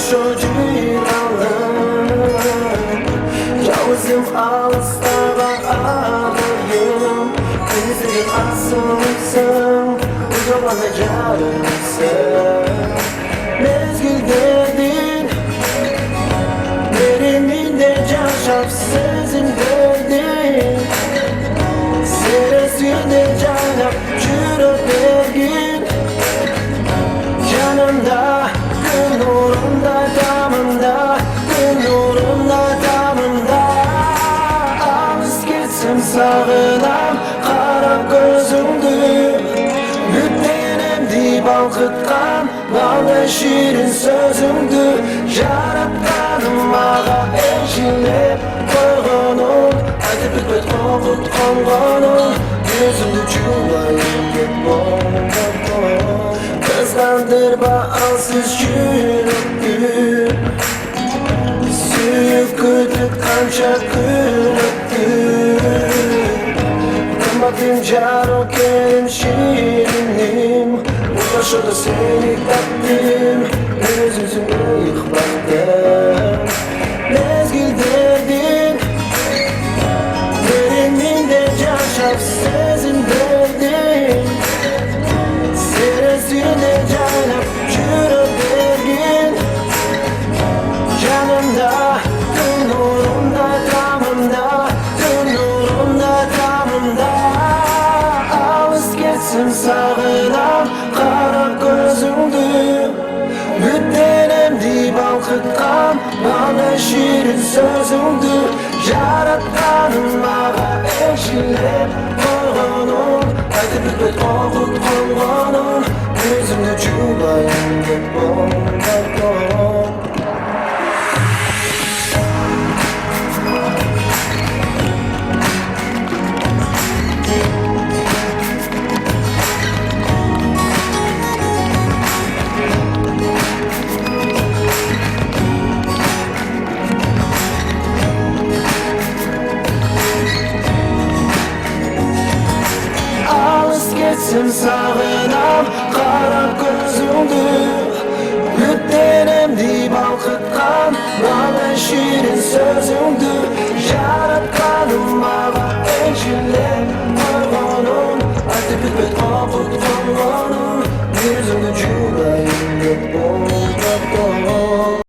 şu cihanım. Yalnızım alıslara ağlayım. Denizlerin asılsın, uzamana canımsın. Mezgil dedin, deriminde caşap sezin dedin. Seresinde canap çürüp dergin. Yanımda, gün nurunda damımda, gün nurunda damımda. Alız gitsin sağınam, kara gözümdü. Müttenemdi balkıtkan, bal ve şirin sözümdü. Yaratkanım ağa eşinlep koyğunum. Aytıp bitmez korkut konğunum. Yüzümdü cümlayım git bomba. Kızlandırma ansız yürüktü. Suyup kırdık kanca kırıktı. Kırmadım caro kelim şirinim. Burada şurada seni tattım. Yüzüme yıkmaktım. Mezgil derdin, derinliğinde caşap sezin derdin. Seresinde canap çürüp dergin. Yanımda, gün nurunda damımda, gün nurunda damımda. Alız geçsin sağınam, kara gözümdü. Müttenemdi balkıtkan, bana şirin sözümdü. Yaratkanım ağa eşinlep koyğunum. Aytıp bitmez korkut konğunum. Yüzümde cümlayım git bomba. Geçsin sağınam, kara gözümdü. Müttenemdi balkıtkan, bana şirin sözümdü. Yaratkanım ağa eşinlep koyğunum. Aytıp bitmez korkut konğunum. Yüzümde